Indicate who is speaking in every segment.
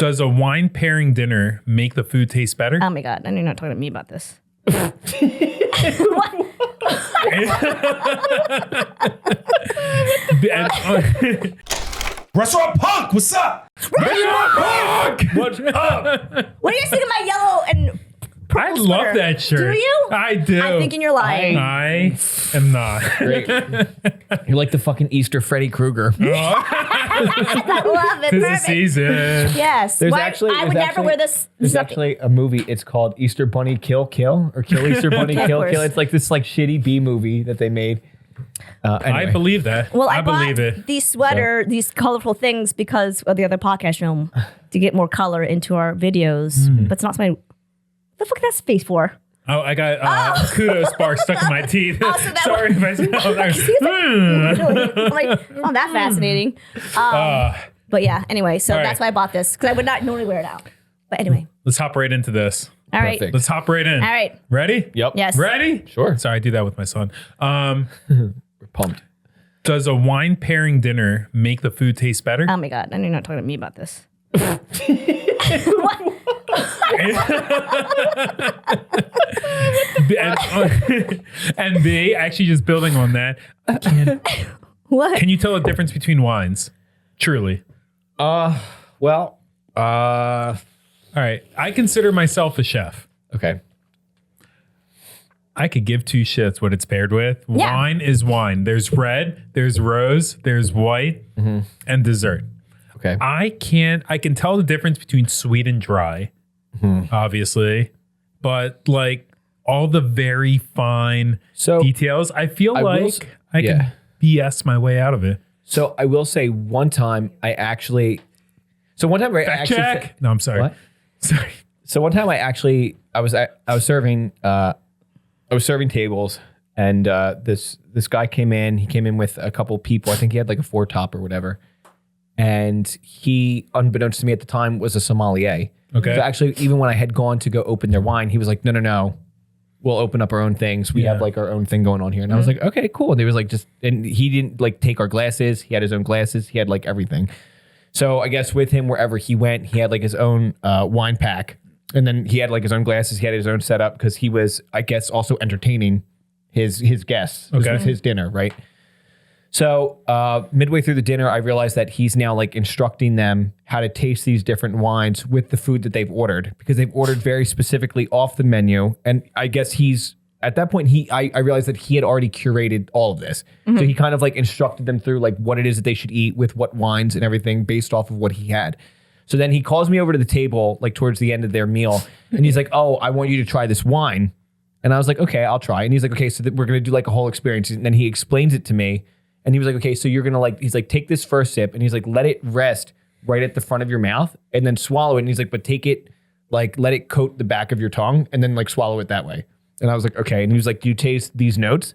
Speaker 1: Does a wine pairing dinner make the food taste better?
Speaker 2: Oh my God, I know you're not talking to me about this.
Speaker 3: Restaurant Punk, what's up?
Speaker 1: Restaurant Punk!
Speaker 3: What's up?
Speaker 2: What are you thinking my yellow and purple
Speaker 1: I
Speaker 2: sweater?
Speaker 1: love that shirt.
Speaker 2: Do you?
Speaker 1: I do.
Speaker 2: I'm thinking you're lying.
Speaker 1: I am not.
Speaker 4: Great. You're like the fucking Easter Freddy Krueger.
Speaker 2: I love it.
Speaker 1: Tis the
Speaker 2: Perfect.
Speaker 1: season.
Speaker 2: Yes. I would never wear this.
Speaker 4: There's actually a movie. It's called Easter Bunny Kill Kill or Kill Easter Bunny
Speaker 2: Of
Speaker 4: Kill
Speaker 2: course.
Speaker 4: Kill. It's like this shitty B movie that they made.
Speaker 1: I believe that.
Speaker 2: Well, I
Speaker 1: believe
Speaker 2: bought
Speaker 1: it.
Speaker 2: these sweater, these colorful things because of the other podcast film to get more color into our videos. But it's not something. What the fuck is that space for?
Speaker 1: Oh, I got kudos bar stuck in my teeth.
Speaker 2: Oh, so that
Speaker 1: Sorry if I sound like,
Speaker 2: I'm like, oh, that's fascinating. But yeah, anyway, so
Speaker 1: All
Speaker 2: that's
Speaker 1: right.
Speaker 2: why I bought this because I would not normally wear it out. But anyway,
Speaker 1: Let's hop right into this.
Speaker 2: all right.
Speaker 4: Perfect.
Speaker 1: Let's hop right in.
Speaker 2: All right.
Speaker 1: Ready?
Speaker 4: Yep.
Speaker 2: Yes.
Speaker 1: Ready?
Speaker 4: Sure.
Speaker 1: Sorry, I do that with my son.
Speaker 4: We're pumped.
Speaker 1: Does a wine pairing dinner make the food taste better?
Speaker 2: Oh my God, I know you're not talking to me about this.
Speaker 1: And B, actually just building on that,
Speaker 2: What?
Speaker 1: can you tell the difference between wines? Truly.
Speaker 4: Well,
Speaker 1: All right. I consider myself a chef.
Speaker 4: okay.
Speaker 1: I could give two shits what it's paired with.
Speaker 2: Yeah.
Speaker 1: Wine is wine. There's red, there's rose, there's white, and dessert.
Speaker 4: Okay.
Speaker 1: I can tell the difference between sweet and dry, obviously, but like all the very fine details, I feel like I can BS my way out of it.
Speaker 4: So I will say one time I actually
Speaker 1: Fact check. No, I'm sorry.
Speaker 4: What?
Speaker 1: Sorry.
Speaker 4: So one time I was serving tables, and this guy came in. He came in with a couple people. I think he had like a 4-top or whatever. And he, unbeknownst to me at the time, was a sommelier.
Speaker 1: Okay.
Speaker 4: So actually, even when I had gone to go open their wine, he was like, no. We'll open up our own things. We have like our own thing going on here. And I was like, okay, cool. And they was like, and he didn't like take our glasses. He had his own glasses. He had like everything. So I guess with him, wherever he went, he had like his own wine pack. And then he had like his own glasses. He had his own setup because he was, I guess, also entertaining his guests. This was his dinner, right? So midway through the dinner, I realized that he's now like instructing them how to taste these different wines with the food that they've ordered, because they've ordered very specifically off the menu. And I guess at that point, I realized that he had already curated all of this. So he kind of like instructed them through like what it is that they should eat with what wines and everything based off of what he had. So then he calls me over to the table, like towards the end of their meal. And he's like, oh, I want you to try this wine. And I was like, okay, I'll try. And he's like, okay, so we're going to do like a whole experience. And then he explains it to me. And he was like, okay, so you're going to like, he's like, take this first sip. And he's like, let it rest right at the front of your mouth and then swallow it. And he's like, but take it, like, let it coat the back of your tongue and then like swallow it that way. And I was like, okay. And he was like, do you taste these notes?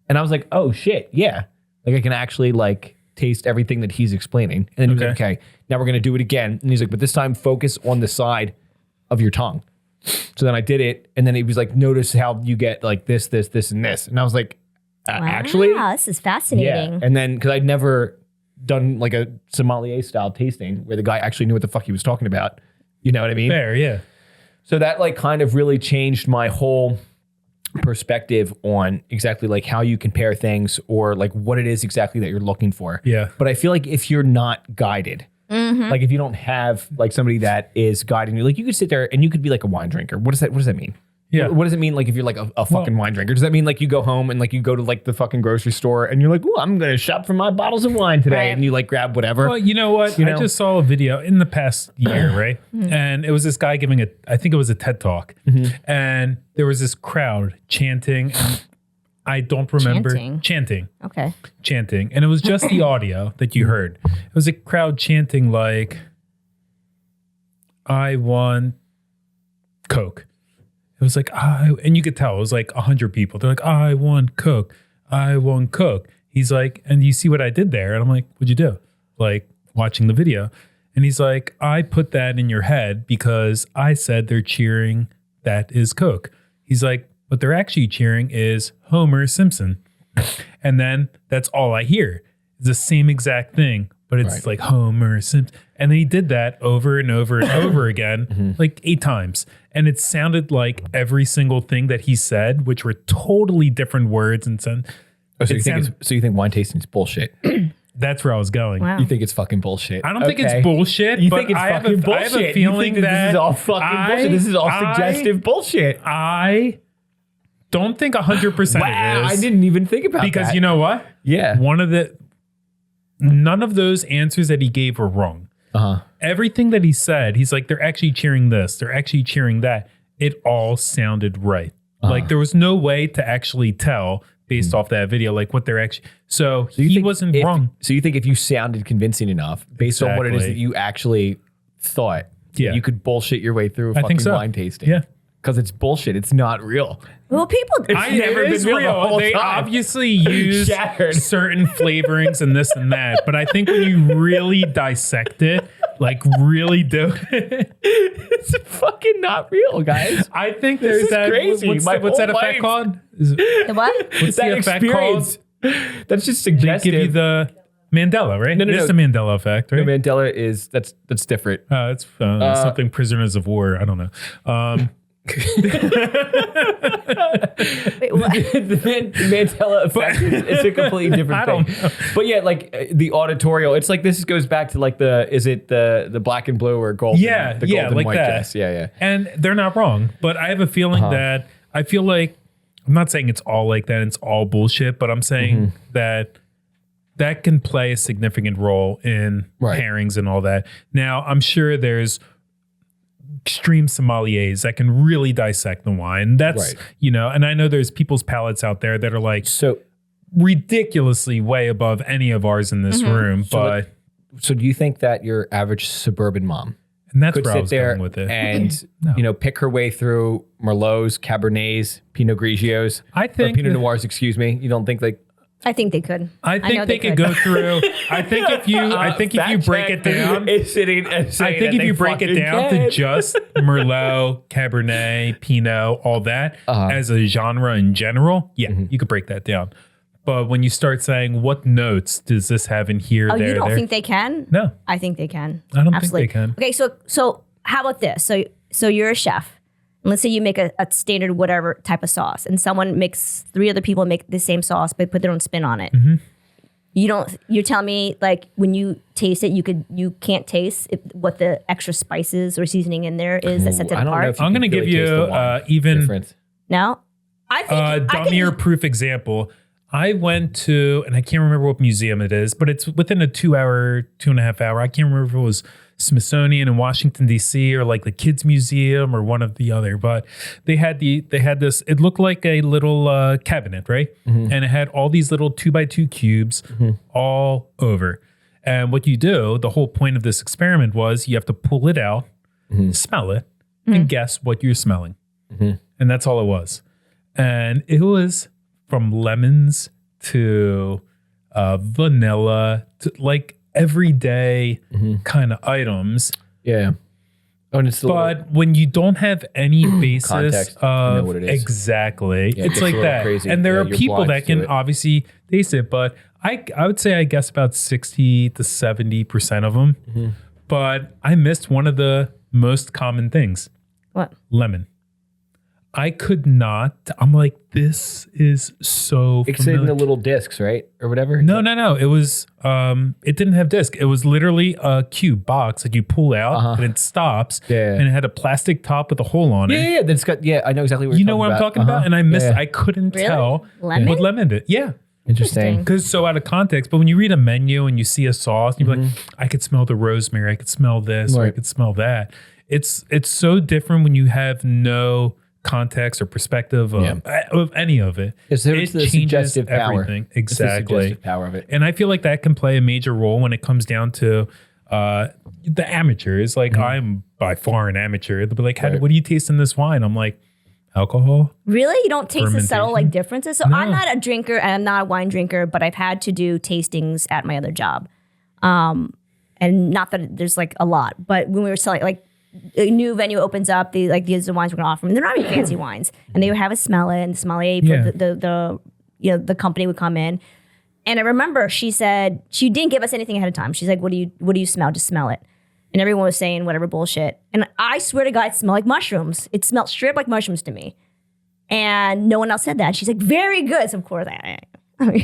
Speaker 4: And I was like, oh shit, yeah. Like I can actually like taste everything that he's explaining. And then he was like, okay, now we're going to do it again. And he's like, but this time focus on the side of your tongue. So then I did it. And then he was like, notice how you get like this, this, this, and this. And I was like, actually?
Speaker 2: Wow, this is fascinating.
Speaker 4: Yeah. And then, because I'd never done like a sommelier style tasting where the guy actually knew what the fuck he was talking about. You know what I mean?
Speaker 1: Fair, yeah.
Speaker 4: So that like kind of really changed my whole perspective on exactly like how you compare things or like what it is exactly that you're looking for.
Speaker 1: Yeah.
Speaker 4: But I feel like if you're not guided, like if you don't have like somebody that is guiding you, like you could sit there and you could be like a wine drinker. What does that mean?
Speaker 1: Yeah.
Speaker 4: What does it mean like if you're like a fucking wine drinker? Does that mean like you go home and like you go to like the fucking grocery store and you're like, oh, I'm going to shop for my bottles of wine today.
Speaker 2: Right.
Speaker 4: And you like grab whatever.
Speaker 1: Well, you know what? I just saw a video in the past year, right? And it was this guy giving I think it was a TED Talk. And there was this crowd chanting. And I don't remember. Chanting.
Speaker 2: Okay.
Speaker 1: Chanting. And it was just the audio that you heard. It was a crowd chanting like, I want Coke. It was like, and you could tell it was like 100 people. They're like, I want Coke. I want Coke. He's like, and you see what I did there? And I'm like, what'd you do? Like watching the video. And he's like, I put that in your head because I said they're cheering that is Coke. He's like, what they're actually cheering is Homer Simpson. And then that's all I hear. It's the same exact thing but it's like Homer Simpson. And then he did that over and over and over again, like 8 times. And it sounded like every single thing that he said, which were totally different words and sound.
Speaker 4: So you think wine tasting is bullshit?
Speaker 1: That's where I was going.
Speaker 2: Wow.
Speaker 4: You think it's fucking bullshit?
Speaker 1: I don't think it's bullshit.
Speaker 4: You
Speaker 1: but
Speaker 4: think it's
Speaker 1: I have
Speaker 4: fucking
Speaker 1: a
Speaker 4: bullshit?
Speaker 1: I have a feeling
Speaker 4: you think
Speaker 1: that
Speaker 4: this is all fucking bullshit. This is all suggestive bullshit.
Speaker 1: I don't think 100%
Speaker 4: Wow,
Speaker 1: it is.
Speaker 4: I didn't even think about that.
Speaker 1: Because you know what?
Speaker 4: Yeah.
Speaker 1: None of those answers that he gave were wrong. Everything that he said, he's like, they're actually cheering this. They're actually cheering that. It all sounded right. Like there was no way to actually tell based off that video, like what they're actually. So he wasn't wrong.
Speaker 4: So you think if you sounded convincing enough based on what it is that you actually thought, you could bullshit your way through a fucking wine tasting?
Speaker 1: Yeah.
Speaker 4: Because it's bullshit. It's not real.
Speaker 2: Well, people.
Speaker 1: It is real. They obviously use certain flavorings and this and that, but I think when you really dissect it, like really do it,
Speaker 4: It's fucking not real, guys.
Speaker 1: I think there's that.
Speaker 4: Crazy.
Speaker 1: What's that effect called?
Speaker 2: The what?
Speaker 1: What's the effect called?
Speaker 4: That's just
Speaker 1: They
Speaker 4: suggestive.
Speaker 1: give you the Mandela, right?
Speaker 4: No.
Speaker 1: It's the Mandela effect, right?
Speaker 4: The Mandela is that's different.
Speaker 1: It's something prisoners of war. I don't know.
Speaker 2: Wait, what?
Speaker 4: The Mandela effect is a completely different
Speaker 1: I don't
Speaker 4: thing.
Speaker 1: know.
Speaker 4: But yeah, like the auditorial, it's like this goes back to like the black and blue or golden?
Speaker 1: Yeah,
Speaker 4: the
Speaker 1: yeah,
Speaker 4: golden
Speaker 1: like
Speaker 4: white
Speaker 1: that.
Speaker 4: dress. Yeah.
Speaker 1: And they're not wrong, but I have a feeling that I feel like I'm not saying it's all like that. It's all bullshit, but I'm saying that can play a significant role in pairings and all that. Now, I'm sure there's extreme sommeliers that can really dissect the wine. That's, and I know there's people's palates out there that are like
Speaker 4: So
Speaker 1: ridiculously way above any of ours in this room. But
Speaker 4: do you think that your average suburban mom
Speaker 1: and that's
Speaker 4: could
Speaker 1: where I
Speaker 4: sit
Speaker 1: was
Speaker 4: there
Speaker 1: going with it.
Speaker 4: and pick her way through Merlots, Cabernets, Pinot Grigios,
Speaker 1: I think
Speaker 4: or Pinot Noirs, excuse me? You don't think like
Speaker 2: I think they could.
Speaker 1: I think they could go through. I think if you break it down,
Speaker 4: is sitting and
Speaker 1: I
Speaker 4: saying
Speaker 1: think
Speaker 4: that
Speaker 1: if you
Speaker 4: they
Speaker 1: break it
Speaker 4: fucking
Speaker 1: down
Speaker 4: can.
Speaker 1: to just Merlot, Cabernet, Pinot, all that as a genre in general, you could break that down. But when you start saying what notes does this have in here,
Speaker 2: Oh,
Speaker 1: there,
Speaker 2: you don't
Speaker 1: there?
Speaker 2: think they can?
Speaker 1: No,
Speaker 2: I think they can.
Speaker 1: I don't
Speaker 2: Absolutely.
Speaker 1: think they can.
Speaker 2: Okay, so how about this? So you're a chef. And let's say you make a standard whatever type of sauce, and someone makes 3 other people make the same sauce, but put their own spin on it. You're telling me like when you taste it, you can't taste what the extra spices or seasoning in there is that sets it
Speaker 4: I don't know
Speaker 2: apart.
Speaker 4: if you
Speaker 1: I'm going to
Speaker 4: can
Speaker 1: give
Speaker 4: really taste
Speaker 1: you
Speaker 4: the wine
Speaker 1: even
Speaker 4: difference.
Speaker 2: No, I think
Speaker 1: dummier proof example. I went to, and I can't remember what museum it is, but it's within a 2.5 hour. I can't remember if it was Smithsonian in Washington, D.C. or like the Kids Museum or one of the other, but they had this, it looked like a little cabinet, right? And it had all these little 2x2 cubes all over. And what you do, the whole point of this experiment was you have to pull it out, smell it, and guess what you're smelling. And that's all it was. And it was from lemons to vanilla to like everyday kind of items.
Speaker 4: Yeah. Oh, and it's
Speaker 1: But when you don't have any basis
Speaker 4: Context, you know what it is.
Speaker 1: Exactly,
Speaker 4: Yeah, it
Speaker 1: it's
Speaker 4: gets
Speaker 1: like
Speaker 4: a little
Speaker 1: that.
Speaker 4: crazy.
Speaker 1: And there
Speaker 4: Yeah,
Speaker 1: are
Speaker 4: you're
Speaker 1: people
Speaker 4: blind
Speaker 1: that
Speaker 4: to
Speaker 1: can
Speaker 4: it.
Speaker 1: obviously taste it, but I would say I guess about 60 to 70% of them. But I missed one of the most common things.
Speaker 2: what?
Speaker 1: Lemon. I could not. I'm like, this is so
Speaker 4: It's in
Speaker 1: familiar.
Speaker 4: the little discs, right? Or whatever.
Speaker 1: No. It was, it didn't have disc. It was literally a cube box that you pull out and it stops.
Speaker 4: Yeah.
Speaker 1: And it had a plastic top with a hole on it.
Speaker 4: Yeah. That's got. Yeah, I know exactly what
Speaker 1: You
Speaker 4: you're
Speaker 1: know what I'm talking about? And I missed, I couldn't
Speaker 2: Really?
Speaker 1: tell
Speaker 2: Lemon?
Speaker 1: what lemon did. Yeah.
Speaker 4: Interesting.
Speaker 1: Because so out of context, but when you read a menu and you see a sauce, you're like, I could smell the rosemary, I could smell this, or I
Speaker 4: Right.
Speaker 1: could smell that. It's so different when you have no context or perspective of any of it.
Speaker 4: It's the suggestive power.
Speaker 1: everything.
Speaker 4: It's the
Speaker 1: Exactly.
Speaker 4: suggestive power of it.
Speaker 1: And I feel like that can play a major role when it comes down to the amateurs. Like I'm by far an amateur. They'll be like, what do you taste in this wine? I'm like, alcohol.
Speaker 2: Really? You don't taste the subtle like
Speaker 1: Fermentation?
Speaker 2: differences? So I'm not a drinker and I'm not a wine drinker, but I've had to do tastings at my other job. And not that there's like a lot, but when we were selling like a new venue opens up, these are the wines we're gonna offer them. They're not even fancy wines. And they would have us smell it and the sommelier for the company would come in. And I remember she said, she didn't give us anything ahead of time. She's like, what do you smell? Just smell it. And everyone was saying whatever bullshit. And I swear to God, it smelled like mushrooms. It smelled straight up like mushrooms to me. And no one else said that. She's like, very good. So of course, but I'm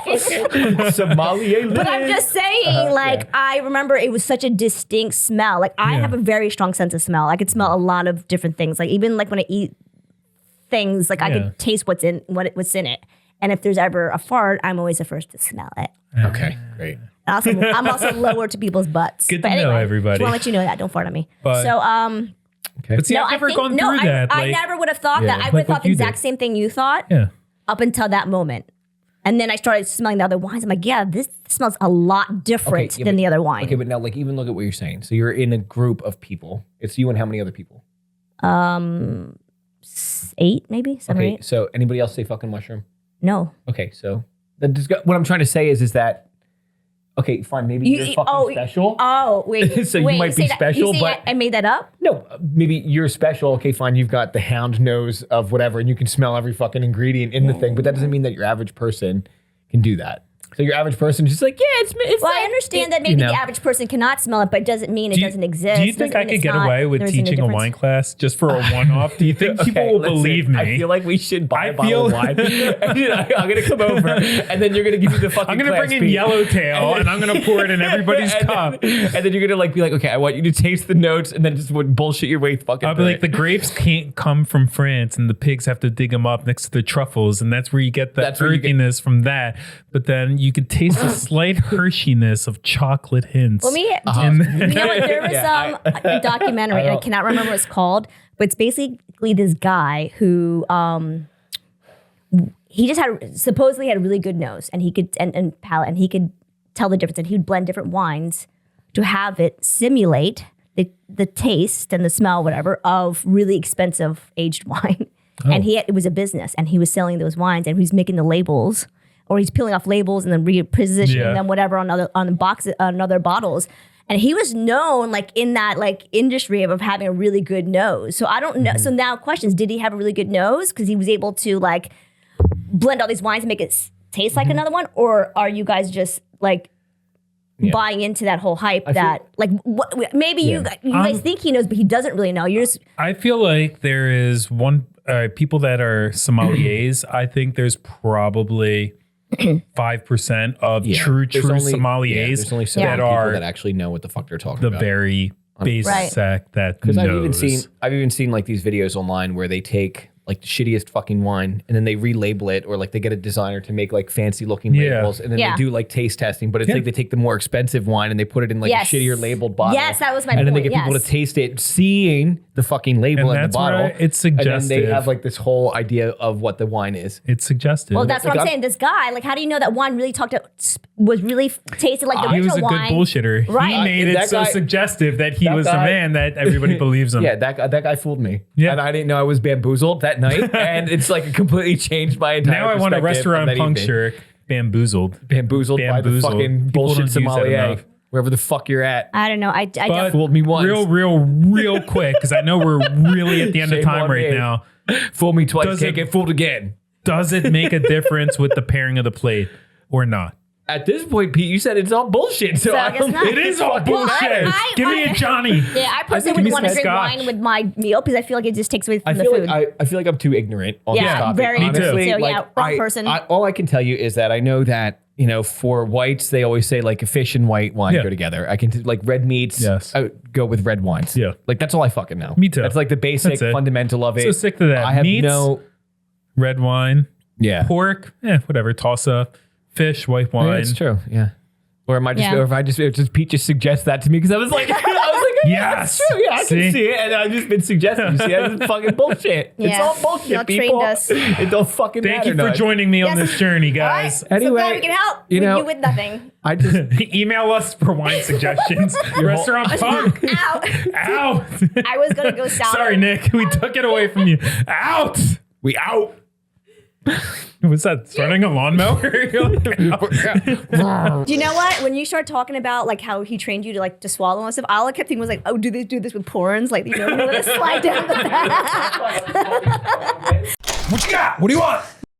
Speaker 2: just saying.
Speaker 4: Sommelier.
Speaker 2: But I'm just saying, like, I remember it was such a distinct smell. Like, I have a very strong sense of smell. I could smell a lot of different things. Like, even like when I eat things, like I could taste what's in it. And if there's ever a fart, I'm always the first to smell it.
Speaker 4: Okay, great.
Speaker 2: Also, I'm also lower to people's butts.
Speaker 1: Good to know, everybody.
Speaker 2: Just want to let you know that. Don't fart on me.
Speaker 1: But,
Speaker 2: so,
Speaker 1: okay. But see, I've never gone through that.
Speaker 2: I never would have thought that. I would have thought the exact same thing you thought up until that moment. And then I started smelling the other wines. I'm like, yeah, this smells a lot different than the other wine.
Speaker 4: Okay, but now, like, even look at what you're saying. So you're in a group of people. It's you and how many other people?
Speaker 2: 8, maybe 7 or 8.
Speaker 4: So anybody else say fucking mushroom?
Speaker 2: No.
Speaker 4: Okay, so what I'm trying to say is that okay, fine, maybe you're fucking special.
Speaker 2: Oh, wait.
Speaker 4: So you might be special, but
Speaker 2: I made that up?
Speaker 4: No, maybe you're special. Okay, fine, you've got the hound nose of whatever, and you can smell every fucking ingredient in the thing, but that doesn't mean that your average person can do that. So your average person is just like, yeah, it's
Speaker 2: well, I understand that maybe the average person cannot smell it, but it doesn't mean it doesn't exist.
Speaker 1: Do you think I could get away with teaching a wine class just for a one-off? Do you think people will believe me?
Speaker 4: I feel like we should buy a bottle of wine. And then I'm going to come over, and then you're going to give me the fucking
Speaker 1: I'm going to bring in Yellowtail, and I'm going to pour it in everybody's cup.
Speaker 4: And then you're going to like be like, okay, I want you to taste the notes, and then just bullshit your way fucking
Speaker 1: I'll be like, the grapes can't come from France, and the pigs have to dig them up next to the truffles, and that's where you get the earthiness from that. But then you could taste the slight Hershey-ness of chocolate hints.
Speaker 2: Well, you know what? There was a documentary, and I cannot remember what it's called, but it's basically this guy who he just supposedly had a really good nose, and he could and palate, and he could tell the difference, and he would blend different wines to have it simulate the taste and the smell, whatever, of really expensive aged wine. Oh. And it was a business, and he was selling those wines, and he was making the labels. Or he's peeling off labels and then repositioning them, whatever, on other bottles. And he was known like in that like industry of having a really good nose. So I don't know. So now questions: did he have a really good nose because he was able to like blend all these wines and make it taste like another one, or are you guys just like buying into that whole hype maybe you guys think he knows, but he doesn't really know? You're just.
Speaker 1: I feel like there is people that are sommeliers. I think there's probably 5% of true sommeliers
Speaker 4: that are that actually know what the fuck they're talking about.
Speaker 1: The very basic that
Speaker 4: because I've even seen like these videos online where they take like the shittiest fucking wine and then they relabel it, or like they get a designer to make like fancy looking labels, and then they do like taste testing, but it's like they take the more expensive wine and they put it in like a shittier labeled bottle.
Speaker 2: Yes, that was my point.
Speaker 4: And then they get people to taste it, seeing the fucking label in the bottle.
Speaker 1: It's suggestive.
Speaker 4: And then they have like this whole idea of what the wine is.
Speaker 1: It's suggestive.
Speaker 2: Well, that's what I'm saying. This guy, like, how do you know that wine really was really tasted like the original wine?
Speaker 1: He was a good bullshitter.
Speaker 2: Right.
Speaker 1: He made it so suggestive that he was a man that everybody believes him.
Speaker 4: Yeah, that guy fooled me.
Speaker 1: Yeah.
Speaker 4: And I didn't know I was bamboozled that night. And it's like completely changed my entire
Speaker 1: Now I want a restaurant puncture. Bamboozled
Speaker 4: by the fucking bullshit sommelier. Wherever the fuck you're at.
Speaker 2: I don't know. I
Speaker 4: fooled me once.
Speaker 1: Real quick, because I know we're really at the end of time right now.
Speaker 4: Fool me twice, can't get fooled again.
Speaker 1: Does it make a difference with the pairing of the plate or not?
Speaker 4: At this point, Pete, you said it's all bullshit. So
Speaker 2: I guess not.
Speaker 1: It is all bullshit. Give me a Johnny.
Speaker 2: Yeah, I personally would want to drink wine with my meal because I feel like it just takes away from the food.
Speaker 4: I feel like I'm too ignorant on this topic.
Speaker 2: Very
Speaker 4: honestly.
Speaker 2: too. Wrong person.
Speaker 4: All I can tell you is that I know that, you know, for whites, they always say like a fish and white wine go together. I can like red meats go with red wines.
Speaker 1: Yeah.
Speaker 4: Like that's all I fucking know.
Speaker 1: Me too.
Speaker 4: That's like the basic fundamental of it.
Speaker 1: So stick to that.
Speaker 4: I have
Speaker 1: meats, red wine.
Speaker 4: Yeah.
Speaker 1: Pork, whatever, toss up. Fish, white wine.
Speaker 4: Yeah, it's true. Yeah. Or am I just, or if I just Pete just suggests that to me because I was like,
Speaker 1: yes,
Speaker 4: that's true. Yeah, I can see it, and I've just been suggesting. You see, that's fucking bullshit.
Speaker 2: Yeah.
Speaker 4: It's all bullshit,
Speaker 2: Y'all
Speaker 4: people.
Speaker 2: trained us.
Speaker 4: It don't fucking matter.
Speaker 1: Thank you for joining me on this journey, guys.
Speaker 2: Right. So glad we can help you with nothing.
Speaker 4: I just
Speaker 1: email us for wine suggestions. Restaurant punk.
Speaker 2: Out. I was gonna go south.
Speaker 1: Sorry, Nick. We took it away from you. Out.
Speaker 4: We out.
Speaker 1: Was that starting a lawnmower?
Speaker 2: Do you know what? When you start talking about like how he trained you to like to swallow and stuff, all I kept thinking was like, oh, do they do this with porns? Like, you know, slide down the back.
Speaker 3: What you got? What do you want?